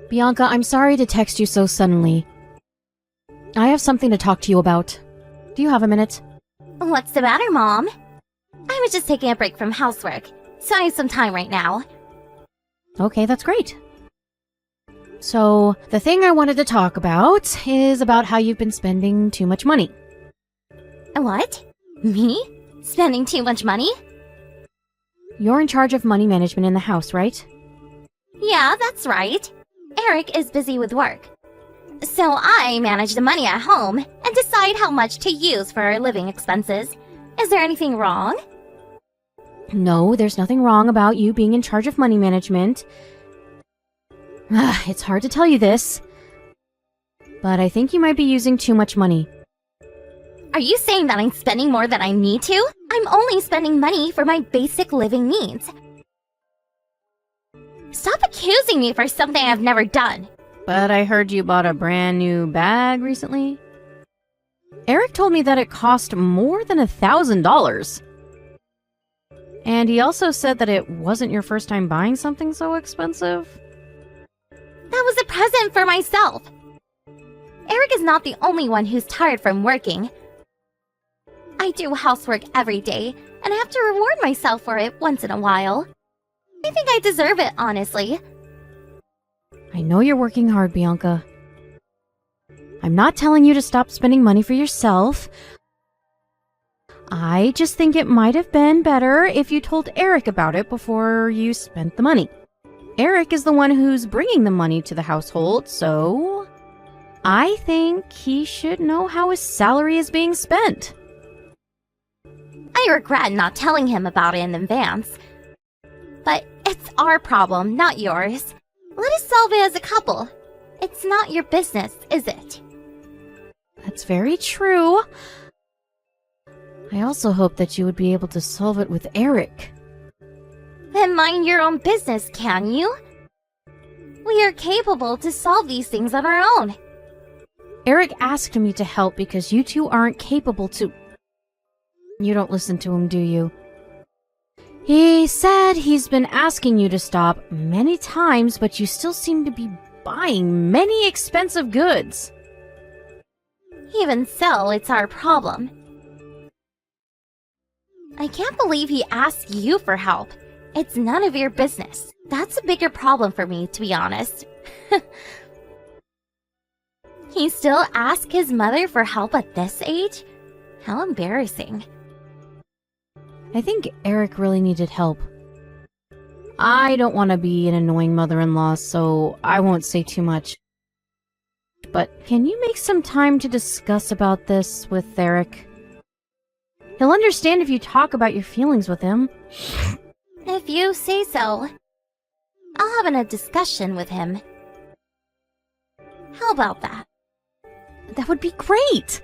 Bianca, I'm sorry to text you so suddenly. I have something to talk to you about. Do you have a minute? What's the matter, Mom? I was just taking a break from housework, so I have some time right now. Okay, that's great. So, the thing I wanted to talk about is about how you've been spending too much money. What? Me? Spending too much money? You're in charge of money management in the house, right? Yeah, that's right. Eric is busy with work. So I manage the money at home and decide how much to use for our living expenses. Is there anything wrong? No, there's nothing wrong about you being in charge of money management. It's hard to tell you this, but I think you might be using too much money. Are you saying that I'm spending more than I need to? I'm only spending money for my basic living needs. Stop accusing me for something I've never done. But I heard you bought a brand new bag recently. Eric told me that it cost more than $1,000. And he also said that it wasn't your first time buying something so expensive. That was a present for myself. Eric is not the only one who's tired from working. I do housework every day, and I have to reward myself for it once in a while. I think I deserve it, honestly. I know you're working hard, Bianca. I'm not telling you to stop spending money for yourself. I just think it might have been better if you told Eric about it before you spent the money. Eric is the one who's bringing the money to the household, so I think he should know how his salary is being spent. I regret not telling him about it in advance. But it's our problem, not yours. Let us solve it as a couple. It's not your business, is it? That's very true. I also hope that you would be able to solve it with Eric. Then mind your own business, can you? We are capable to solve these things on our own. Eric asked me to help because you two aren't capable to... You don't listen to him, do you? He said he's been asking you to stop many times, but you still seem to be buying many expensive goods. Even so, it's our problem. I can't believe he asked you for help. It's none of your business. That's a bigger problem for me, to be honest. He still asks his mother for help at this age? How embarrassing. I think Eric really needed help. I don't want to be an annoying mother-in-law, so I won't say too much. But can you make some time to discuss about this with Eric? He'll understand if you talk about your feelings with him. If you say so. I'll have a discussion with him. How about that? That would be great!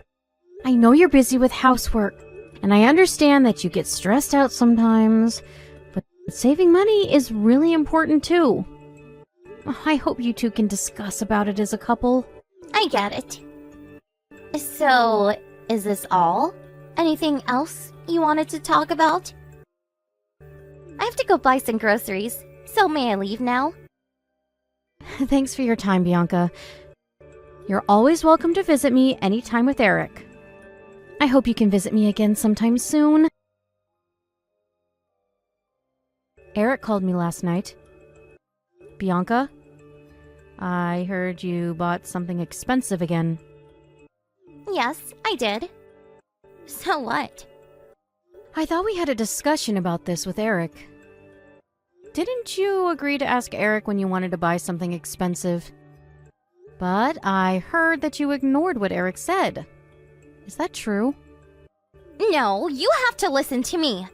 I know you're busy with housework, and I understand that you get stressed out sometimes, but saving money is really important too. I hope you two can discuss about it as a couple. I get it. So, is this all? Anything else you wanted to talk about? I have to go buy some groceries, so may I leave now? Thanks for your time, Bianca. You're always welcome to visit me anytime with Eric. I hope you can visit me again sometime soon. Eric called me last night. Bianca, I heard you bought something expensive again. Yes, I did. So what? I thought we had a discussion about this with Eric. Didn't you agree to ask Eric when you wanted to buy something expensive? But I heard that you ignored what Eric said. Is that true? No, you have to listen to me.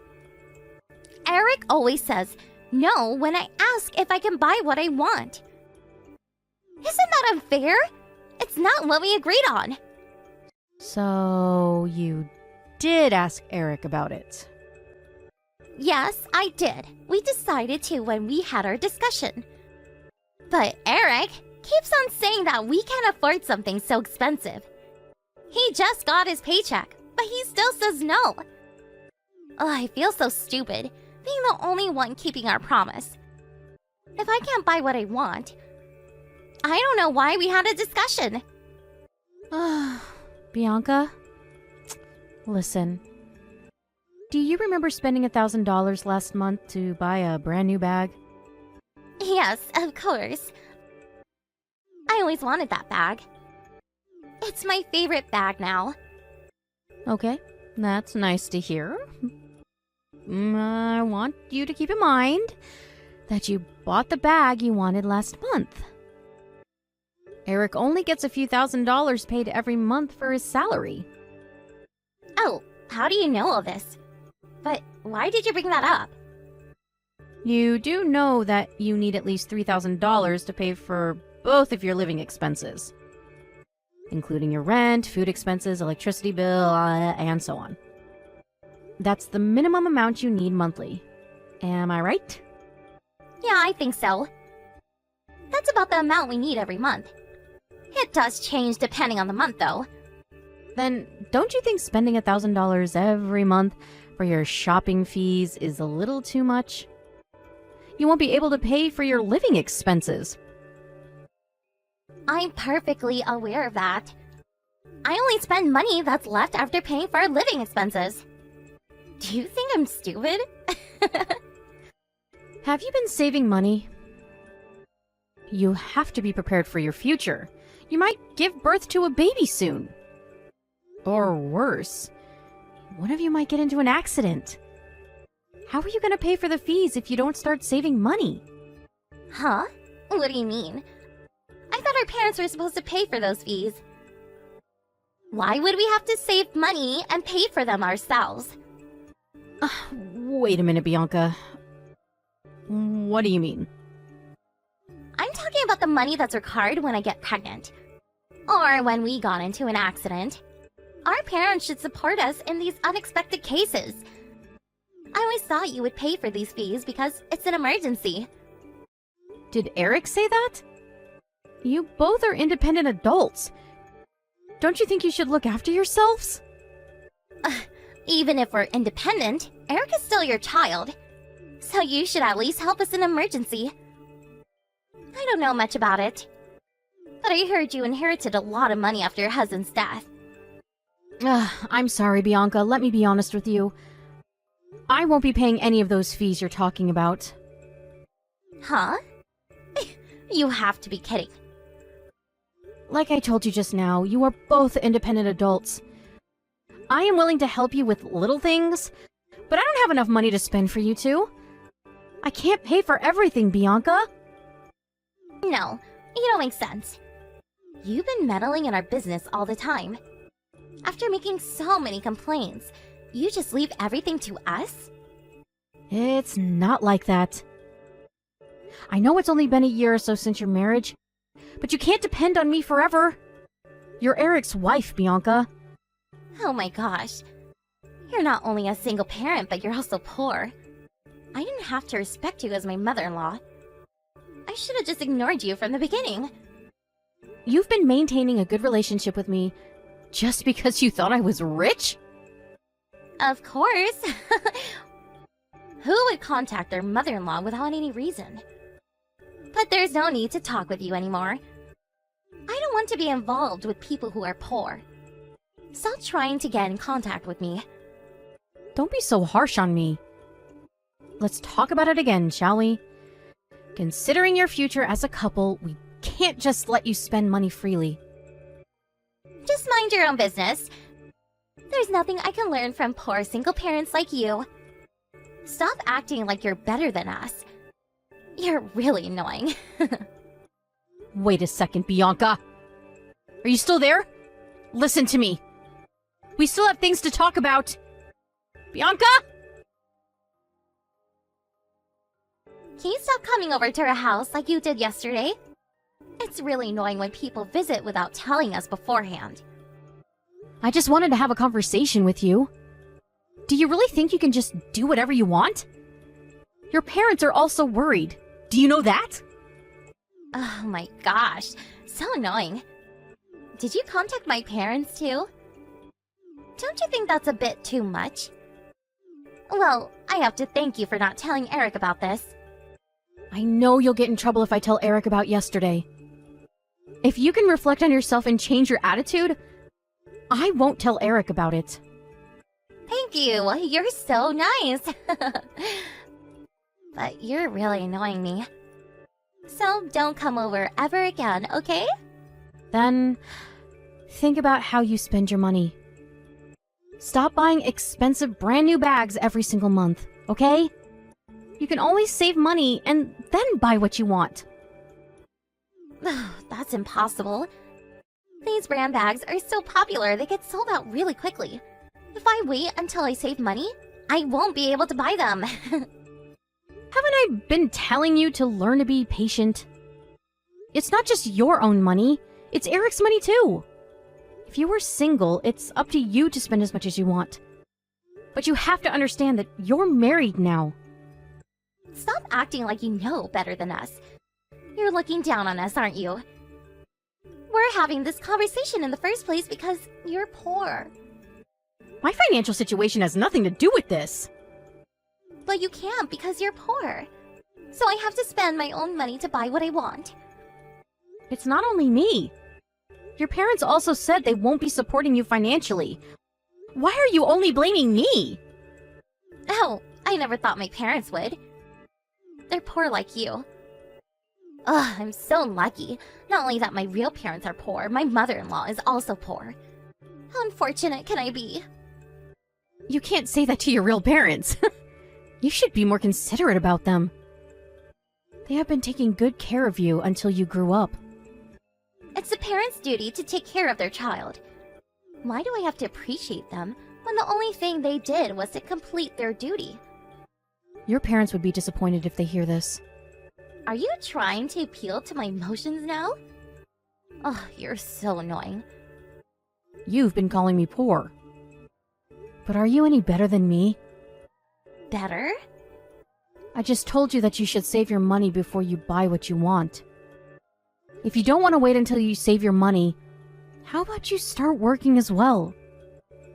Eric always says no when I ask if I can buy what I want. Isn't that unfair? It's not what we agreed on. So you did ask Eric about it? Yes, I did. We decided to when we had our discussion. But Eric keeps on saying that we can't afford something so expensive. He just got his paycheck, but he still says no. Oh, I feel so stupid, being the only one keeping our promise. If I can't buy what I want, I don't know why we had a discussion. Bianca? Listen. Do you remember spending $1,000 last month to buy a brand new bag? Yes, of course. I always wanted that bag. It's my favorite bag now. Okay, that's nice to hear. I want you to keep in mind that you bought the bag you wanted last month. Eric only gets a few $1,000s paid every month for his salary. Oh, how do you know all this? But why did you bring that up? You do know that you need at least $3,000 to pay for both of your living expenses, including your rent, food expenses, electricity bill, and so on. That's the minimum amount you need monthly. Am I right? Yeah, I think so. That's about the amount we need every month. It does change depending on the month, though. Then don't you think spending $1,000 every month for your shopping fees is a little too much? You won't be able to pay for your living expenses. I'm perfectly aware of that. I only spend money that's left after paying for our living expenses. Do you think I'm stupid? Have you been saving money? You have to be prepared for your future. You might give birth to a baby soon. Or worse, one of you might get into an accident. How are you going to pay for the fees if you don't start saving money? Huh? What do you mean? I thought our parents were supposed to pay for those fees. Why would we have to save money and pay for them ourselves? Wait a minute, Bianca. What do you mean? I'm talking about the money that's required when I get pregnant. Or when we got into an accident. Our parents should support us in these unexpected cases. I always thought you would pay for these fees because it's an emergency. Did Eric say that? You both are independent adults. Don't you think you should look after yourselves? Even if we're independent, Eric is still your child. So you should at least help us in an emergency. I don't know much about it. But I heard you inherited a lot of money after your husband's death. I'm sorry, Bianca. Let me be honest with you. I won't be paying any of those fees you're talking about. Huh? You have to be kidding. Like I told you just now, you are both independent adults. I am willing to help you with little things, but I don't have enough money to spend for you two. I can't pay for everything, Bianca. No, you don't make sense. You've been meddling in our business all the time. After making so many complaints, you just leave everything to us? It's not like that. I know it's only been a year or so since your marriage, but you can't depend on me forever. You're Eric's wife, Bianca. Oh my gosh. You're not only a single parent, but you're also poor. I didn't have to respect you as my mother-in-law. I should have just ignored you from the beginning. You've been maintaining a good relationship with me just because you thought I was rich? Of course. Who would contact their mother-in-law without any reason? But there's no need to talk with you anymore. I don't want to be involved with people who are poor. Stop trying to get in contact with me. Don't be so harsh on me. Let's talk about it again, shall we? Considering your future as a couple, we can't just let you spend money freely. Just mind your own business. There's nothing I can learn from poor single parents like you. Stop acting like you're better than us. You're really annoying. Wait a second, Bianca. Are you still there? Listen to me. We still have things to talk about. Bianca? Can you stop coming over to our house like you did yesterday? It's really annoying when people visit without telling us beforehand. I just wanted to have a conversation with you. Do you really think you can just do whatever you want? Your parents are also worried. Do you know that? Oh my gosh, so annoying. Did you contact my parents too? Don't you think that's a bit too much? Well, I have to thank you for not telling Eric about this. I know you'll get in trouble if I tell Eric about yesterday. If you can reflect on yourself and change your attitude, I won't tell Eric about it. Thank you. You're so nice. But you're really annoying me. So don't come over ever again, okay? Then, think about how you spend your money. Stop buying expensive brand new bags every single month, okay? You can always save money and then buy what you want. That's impossible. These brand bags are so popular they get sold out really quickly. If I wait until I save money, I won't be able to buy them. Haven't I been telling you to learn to be patient? It's not just your own money, it's Eric's money too. If you were single, it's up to you to spend as much as you want. But you have to understand that you're married now. Stop acting like you know better than us. You're looking down on us, aren't you? We're having this conversation in the first place because you're poor. My financial situation has nothing to do with this. But you can't because you're poor. So I have to spend my own money to buy what I want. It's not only me. Your parents also said they won't be supporting you financially. Why are you only blaming me? Oh, I never thought my parents would. They're poor like you. Ugh, I'm so lucky. Not only that my real parents are poor, my mother-in-law is also poor. How unfortunate can I be? You can't say that to your real parents. You should be more considerate about them. They have been taking good care of you until you grew up. It's a parent's duty to take care of their child. Why do I have to appreciate them when the only thing they did was to complete their duty? Your parents would be disappointed if they hear this. Are you trying to appeal to my emotions now? Oh, you're so annoying. You've been calling me poor. But are you any better than me? Better? I just told you that you should save your money before you buy what you want. If you don't want to wait until you save your money, how about you start working as well?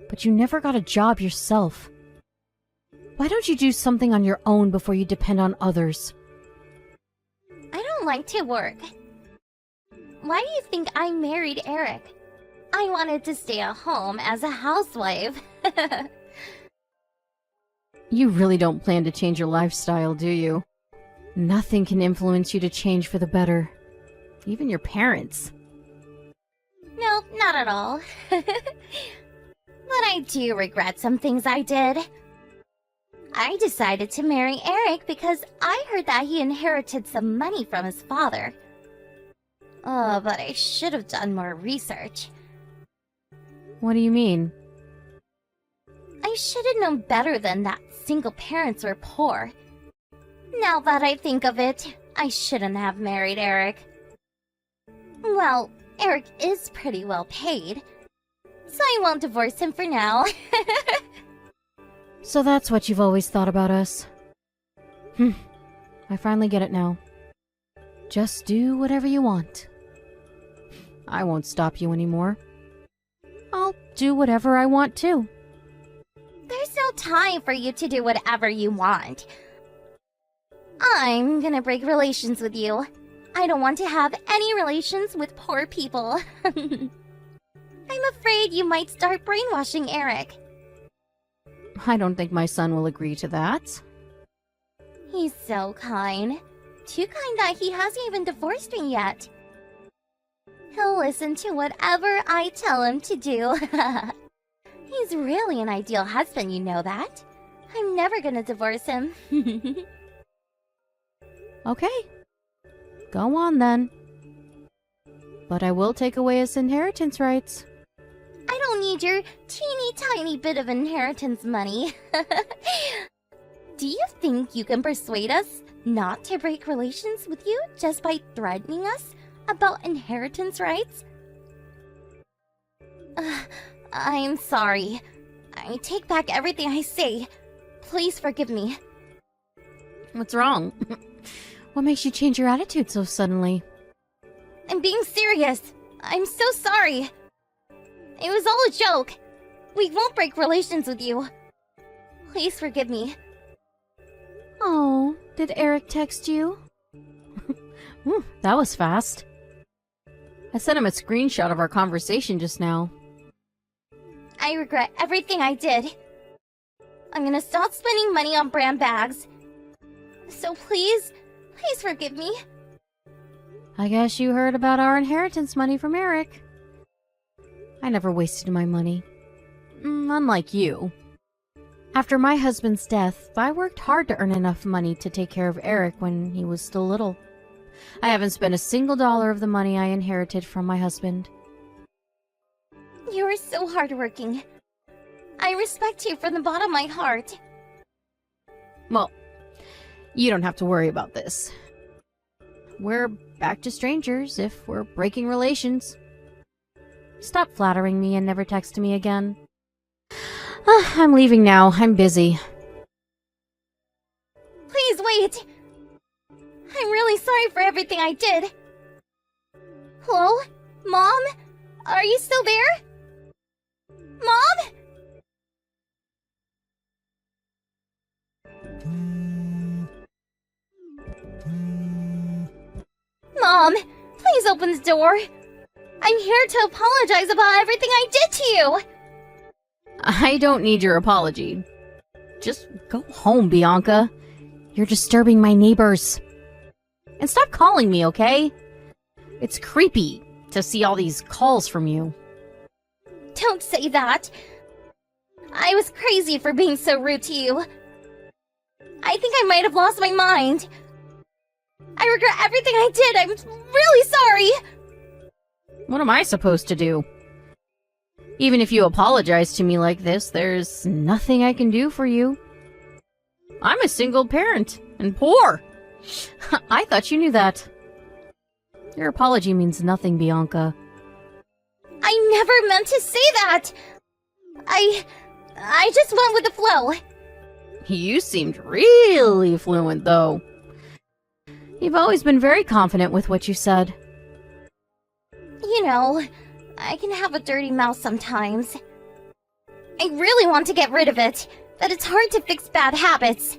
But you never got a job yourself. Why don't you do something on your own before you depend on others? I don't like to work. Why do you think I married Eric? I wanted to stay at home as a housewife. You really don't plan to change your lifestyle, do you? Nothing can influence you to change for the better. Even your parents. No, not at all. But I do regret some things I did. I decided to marry Eric because I heard that he inherited some money from his father. Oh, but I should have done more research. What do you mean? I should have known better than that single parents were poor. Now that I think of it, I shouldn't have married Eric. Well, Eric is pretty well paid, so I won't divorce him for now. So that's what you've always thought about us. I finally get it now. Just do whatever you want. I won't stop you anymore. I'll do whatever I want too. There's no time for you to do whatever you want. I'm gonna break relations with you. I don't want to have any relations with poor people. I'm afraid you might start brainwashing Eric. I don't think my son will agree to that. He's so kind. Too kind that he hasn't even divorced me yet. He'll listen to whatever I tell him to do. He's really an ideal husband, you know that. I'm never gonna divorce him. Okay. Go on then. But I will take away his inheritance rights. I don't need your teeny tiny bit of inheritance money. Do you think you can persuade us not to break relations with you just by threatening us about inheritance rights? I'm sorry. I take back everything I say. Please forgive me. What's wrong? What makes you change your attitude so suddenly? I'm being serious. I'm so sorry. It was all a joke. We won't break relations with you. Please forgive me. Oh, did Eric text you? That was fast. I sent him a screenshot of our conversation just now. I regret everything I did. I'm gonna stop spending money on brand bags. So please forgive me. I guess you heard about our inheritance money from Eric. I never wasted my money. Unlike you. After my husband's death, I worked hard to earn enough money to take care of Eric when he was still little. I haven't spent a single dollar of the money I inherited from my husband. You are so hardworking. I respect you from the bottom of my heart. Well, you don't have to worry about this. We're back to strangers if we're breaking relations. Stop flattering me and never text me again. I'm leaving now. I'm busy. Please wait. I'm really sorry for everything I did. Hello? Mom? Are you still there? Mom? Mom, please open the door. I'm here to apologize about everything I did to you. I don't need your apology. Just go home, Bianca. You're disturbing my neighbors. And stop calling me, okay? It's creepy to see all these calls from you. Don't say that. I was crazy for being so rude to you. I think I might have lost my mind. I regret everything I did. I'm really sorry. What am I supposed to do? Even if you apologize to me like this, there's nothing I can do for you. I'm a single parent and poor. I thought you knew that. Your apology means nothing, Bianca. I never meant to say that. I just went with the flow. You seemed really fluent, though. You've always been very confident with what you said. You know, I can have a dirty mouth sometimes. I really want to get rid of it, but it's hard to fix bad habits.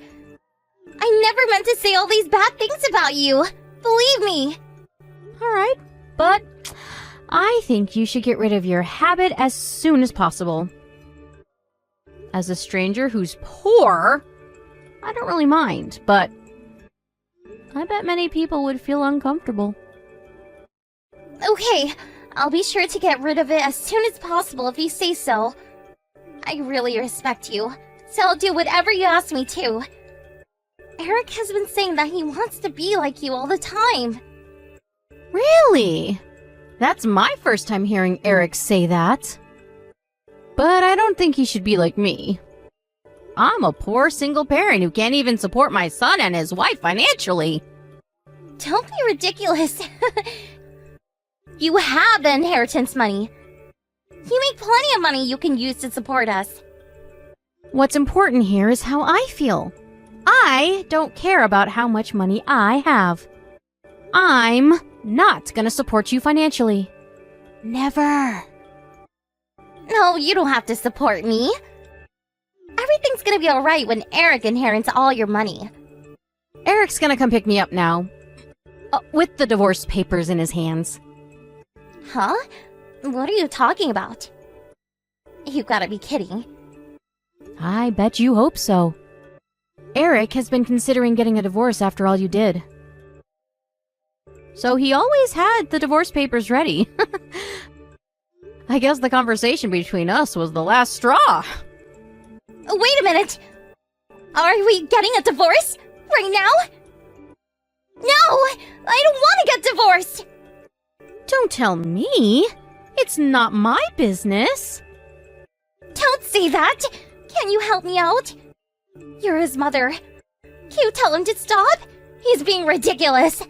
I never meant to say all these bad things about you. Believe me. Alright, but I think you should get rid of your habit as soon as possible. As a stranger who's poor, I don't really mind, but I bet many people would feel uncomfortable. Okay, I'll be sure to get rid of it as soon as possible if you say so. I really respect you, so I'll do whatever you ask me to. Eric has been saying that he wants to be like you all the time. Really? That's my first time hearing Eric say that. But I don't think he should be like me. I'm a poor single parent who can't even support my son and his wife financially. Don't be ridiculous. You have the inheritance money. You make plenty of money you can use to support us. What's important here is how I feel. I don't care about how much money I have. I'm not gonna support you financially. Never. No, you don't have to support me. Everything's gonna be alright when Eric inherits all your money. Eric's gonna come pick me up now. With the divorce papers in his hands. Huh? What are you talking about? You gotta be kidding. I bet you hope so. Eric has been considering getting a divorce after all you did. So he always had the divorce papers ready. I guess the conversation between us was the last straw. Wait a minute! Are we getting a divorce? Right now? No! I don't want to get divorced! Don't tell me. It's not my business. Don't say that! Can you help me out? You're his mother. Can you tell him to stop? He's being ridiculous.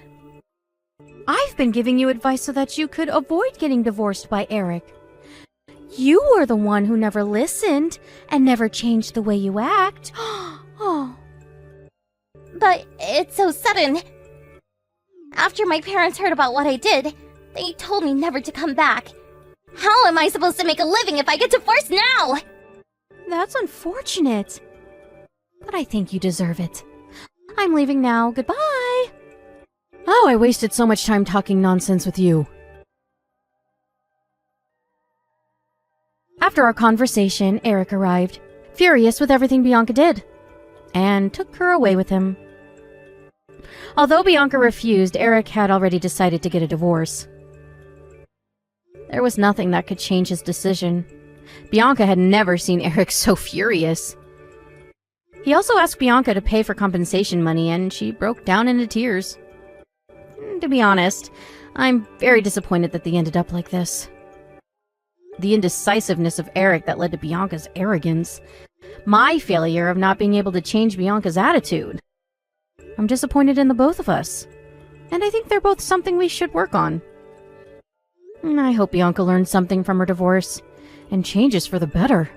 I've been giving you advice so that you could avoid getting divorced by Eric. You were the one who never listened and never changed the way you act. Oh. But it's so sudden. After my parents heard about what I did, they told me never to come back. How am I supposed to make a living if I get divorced now? That's unfortunate. But I think you deserve it. I'm leaving now. Goodbye. Oh, I wasted so much time talking nonsense with you. After our conversation, Eric arrived, furious with everything Bianca did, and took her away with him. Although Bianca refused, Eric had already decided to get a divorce. There was nothing that could change his decision. Bianca had never seen Eric so furious. He also asked Bianca to pay for compensation money, and she broke down into tears. To be honest, I'm very disappointed that they ended up like this. The indecisiveness of Eric that led to Bianca's arrogance. My failure of not being able to change Bianca's attitude. I'm disappointed in the both of us. And I think they're both something we should work on. I hope Bianca learns something from her divorce and changes for the better.